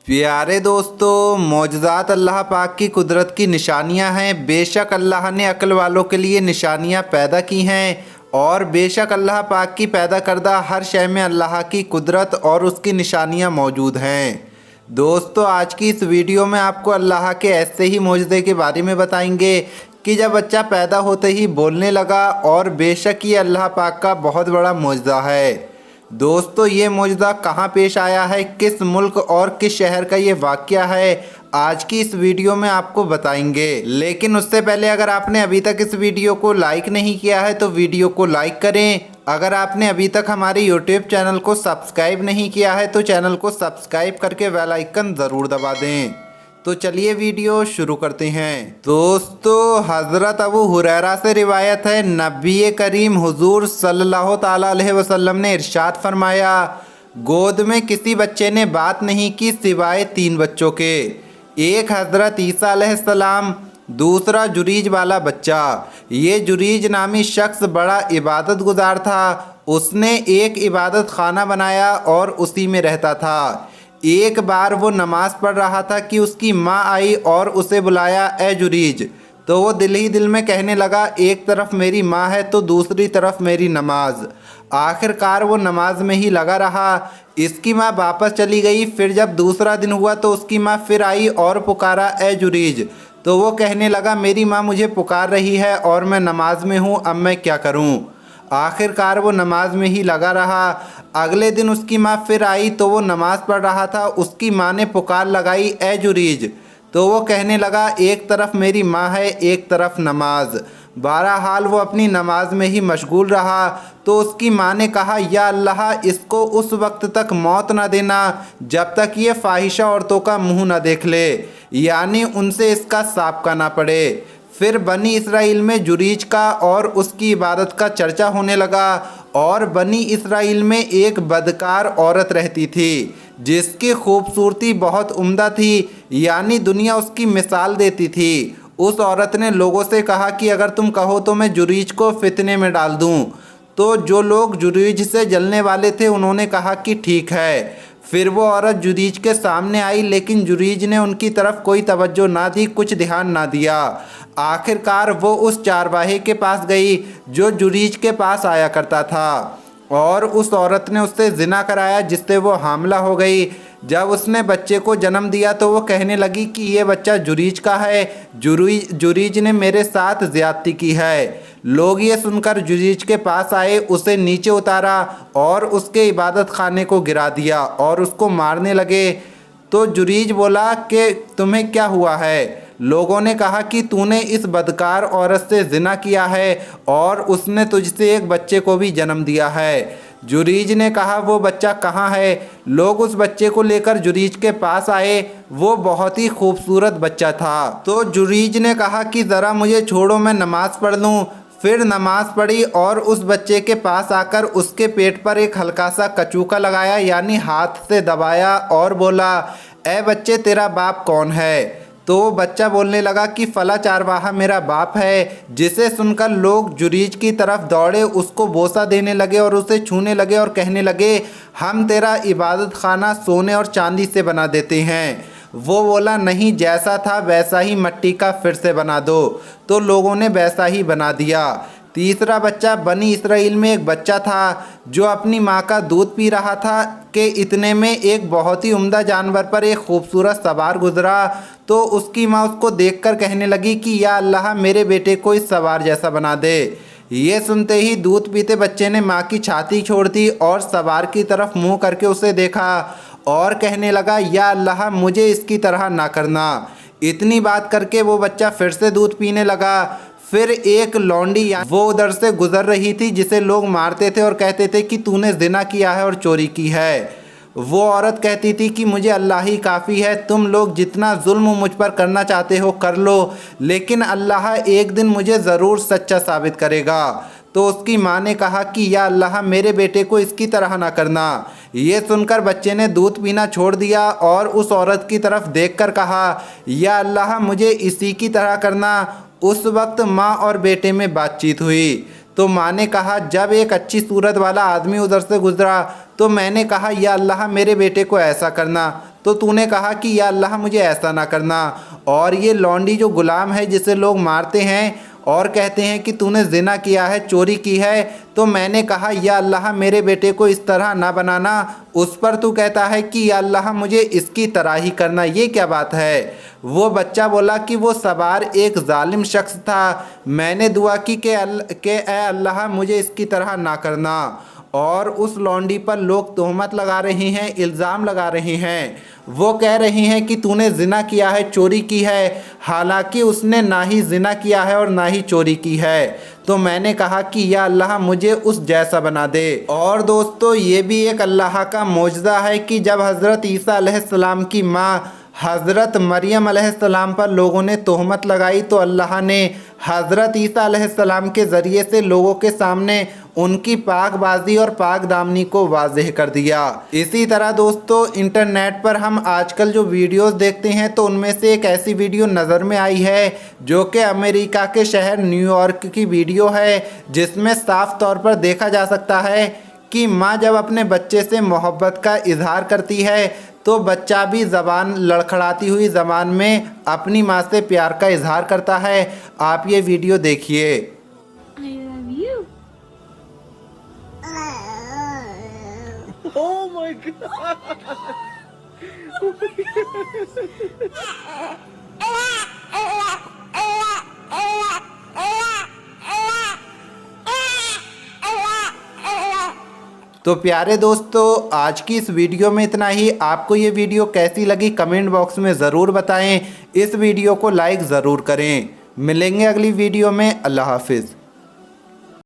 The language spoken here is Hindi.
प्यारे दोस्तों, मौजज़ात अल्लाह पाक की कुदरत की निशानियां हैं। बेशक अल्लाह ने अक्ल वालों के लिए निशानियां पैदा की हैं और बेशक अल्लाह पाक की पैदा करदा हर शय में अल्लाह की कुदरत और उसकी निशानियां मौजूद हैं। दोस्तों, आज की इस वीडियो में आपको अल्लाह के ऐसे ही मौजज़े के बारे में बताएंगे कि जब बच्चा पैदा होते ही बोलने लगा, और बेशक ये अल्लाह पाक का बहुत बड़ा मौजज़ा है। दोस्तों, ये मौजज़ा कहाँ पेश आया है, किस मुल्क और किस शहर का ये वाक़या है, आज की इस वीडियो में आपको बताएंगे। लेकिन उससे पहले अगर आपने अभी तक इस वीडियो को लाइक नहीं किया है तो वीडियो को लाइक करें। अगर आपने अभी तक हमारे यूट्यूब चैनल को सब्सक्राइब नहीं किया है तो चैनल को सब्सक्राइब करके बेल आइकन ज़रूर दबा दें। तो चलिए वीडियो शुरू करते हैं। दोस्तों, हज़रत अबू हुरैरा से रिवायत है, नबी करीम हुजूर सल्लल्लाहु ताला अलैहि वसल्लम ने इरशाद फरमाया, गोद में किसी बच्चे ने बात नहीं की सिवाय 3 बच्चों के। एक हज़रत ईसा अलैहिस्सलाम, दूसरा जुरीज वाला बच्चा। ये जुरीज नामी शख्स बड़ा इबादत गुजार था। उसने एक इबादत खाना बनाया और उसी में रहता था। एक बार वो नमाज पढ़ रहा था कि उसकी माँ आई और उसे बुलाया, ए जुरीज। तो वो दिल ही दिल में कहने लगा, एक तरफ मेरी माँ है तो दूसरी तरफ मेरी नमाज। आखिरकार वो नमाज में ही लगा रहा। इसकी माँ वापस चली गई। फिर जब दूसरा दिन हुआ तो उसकी माँ फिर आई और पुकारा, ए जुरीज। तो वो कहने लगा, मेरी माँ मुझे पुकार रही है और मैं नमाज में हूँ, अब मैं क्या करूँ। आखिरकार वो नमाज में ही लगा रहा। अगले दिन उसकी माँ फिर आई तो वो नमाज पढ़ रहा था। उसकी माँ ने पुकार लगाई, ए जुरीज। तो वो कहने लगा, एक तरफ मेरी माँ है, एक तरफ नमाज। बहरहाल वो अपनी नमाज में ही मशगूल रहा। तो उसकी माँ ने कहा, या अल्लाह, इसको उस वक्त तक मौत न देना जब तक ये फाहिशा औरतों का मुँह न देख ले, यानी उनसे इसका साबका ना पड़े। फिर बनी इसराइल में जुरीज का और उसकी इबादत का चर्चा होने लगा। और बनी इसराइल में एक बदकार औरत रहती थी जिसकी खूबसूरती बहुत उम्दा थी, यानी दुनिया उसकी मिसाल देती थी। उस औरत ने लोगों से कहा कि अगर तुम कहो तो मैं जुरीज को फितने में डाल दूं। तो जो लोग जुरीज से जलने वाले थे उन्होंने कहा कि ठीक है। फिर वो औरत जुरीज के सामने आई, लेकिन जुरीज ने उनकी तरफ कोई तवज्जो ना दी, कुछ ध्यान ना दिया। आखिरकार वो उस चारवाहे के पास गई जो जुरीज के पास आया करता था, और उस औरत ने उससे जिना कराया जिससे वो हामला हो गई। जब उसने बच्चे को जन्म दिया तो वो कहने लगी कि ये बच्चा जुरीज का है, जुरीज ने मेरे साथ ज़्यादती की है। लोग ये सुनकर जुरीज के पास आए, उसे नीचे उतारा और उसके इबादत खाने को गिरा दिया और उसको मारने लगे। तो जुरीज बोला कि तुम्हें क्या हुआ है। लोगों ने कहा कि तूने इस बदकार औरत से जिना किया है और उसने तुझसे एक बच्चे को भी जन्म दिया है। जुरीज ने कहा, वो बच्चा कहाँ है। लोग उस बच्चे को लेकर जुरीज के पास आए। वो बहुत ही खूबसूरत बच्चा था। तो जुरीज ने कहा कि ज़रा मुझे छोड़ो, मैं नमाज पढ़ लूँ। फिर नमाज पढ़ी और उस बच्चे के पास आकर उसके पेट पर एक हल्का सा कचूका लगाया, यानी हाथ से दबाया, और बोला, ए बच्चे, तेरा बाप कौन है। तो बच्चा बोलने लगा कि फला चारवाहा मेरा बाप है। जिसे सुनकर लोग जुरीज की तरफ दौड़े, उसको बोसा देने लगे और उसे छूने लगे और कहने लगे, हम तेरा इबादत खाना सोने और चांदी से बना देते हैं। वो बोला, नहीं, जैसा था वैसा ही मिट्टी का फिर से बना दो। तो लोगों ने वैसा ही बना दिया। तीसरा बच्चा, बनी इसराइल में एक बच्चा था जो अपनी माँ का दूध पी रहा था कि इतने में एक बहुत ही उम्दा जानवर पर एक खूबसूरत सवार गुजरा। तो उसकी माँ उसको देखकर कहने लगी कि या अल्लाह, मेरे बेटे को इस सवार जैसा बना दे। ये सुनते ही दूध पीते बच्चे ने माँ की छाती छोड़ दी और सवार की तरफ मुँह करके उसे देखा और कहने लगा, या अल्लाह, मुझे इसकी तरह ना करना। इतनी बात करके वो बच्चा फिर से दूध पीने लगा। फिर एक लौंडी वो उधर से गुजर रही थी जिसे लोग मारते थे और कहते थे कि तूने जिना किया है और चोरी की है। वो औरत कहती थी कि मुझे अल्लाह ही काफ़ी है, तुम लोग जितना जुल्म मुझ पर करना चाहते हो कर लो, लेकिन अल्लाह एक दिन मुझे ज़रूर सच्चा साबित करेगा। तो उसकी माँ ने कहा कि या अल्लाह, मेरे बेटे को इसकी तरह ना करना। ये सुनकर बच्चे ने दूध पीना छोड़ दिया और उस औरत की तरफ देखकर कहा, या अल्लाह, मुझे इसी की तरह करना। उस वक्त माँ और बेटे में बातचीत हुई। तो माँ ने कहा, जब एक अच्छी सूरत वाला आदमी उधर से गुजरा तो मैंने कहा, या अल्लाह, मेरे बेटे को ऐसा करना। तो तूने कहा कि या अल्लाह मुझे ऐसा ना करना। और ये लौंडी जो गुलाम है जिसे लोग मारते हैं और कहते हैं कि तूने जिना किया है, चोरी की है, तो मैंने कहा या अल्लाह मेरे बेटे को इस तरह ना बनाना। उस पर तू कहता है कि या अल्लाह मुझे इसकी तरह ही करना। ये क्या बात है? वो बच्चा बोला कि वो सवार एक जालिम शख्स था। मैंने दुआ की कि ए अल्लाह मुझे इसकी तरह ना करना। और उस लौंडी पर लोग तोहमत लगा रहे हैं, इल्ज़ाम लगा रहे हैं। वो कह रही हैं कि तूने जिना किया है, चोरी की है, हालांकि उसने ना ही जिना किया है और ना ही चोरी की है। तो मैंने कहा कि या अल्लाह मुझे उस जैसा बना दे। और दोस्तों ये भी एक अल्लाह का मौजज़ा है कि जब हज़रत ईसा अलैहिस्सलाम की माँ हज़रत मरियम अलैहिस्सलाम पर लोगों ने तोहमत लगाई तो अल्लाह ने हज़रत ईसा अलैहिस्सलाम के ज़रिए से लोगों के सामने उनकी पाकबाजी और पाक दामनी को वाज़ेह कर दिया। इसी तरह दोस्तों इंटरनेट पर हम आजकल जो वीडियोस देखते हैं तो उनमें से एक ऐसी वीडियो नज़र में आई है जो कि अमेरिका के शहर न्यूयॉर्क की वीडियो है, जिसमें साफ तौर पर देखा जा सकता है कि माँ जब अपने बच्चे से मोहब्बत का इजहार करती है तो बच्चा भी ज़बान लड़खड़ाती हुई ज़बान में अपनी माँ से प्यार का इजहार करता है। आप ये वीडियो देखिए। I love you. Oh my god! तो प्यारे दोस्तों आज की इस वीडियो में इतना ही। आपको ये वीडियो कैसी लगी कमेंट बॉक्स में ज़रूर बताएं। इस वीडियो को लाइक ज़रूर करें। मिलेंगे अगली वीडियो में। अल्लाह हाफिज़।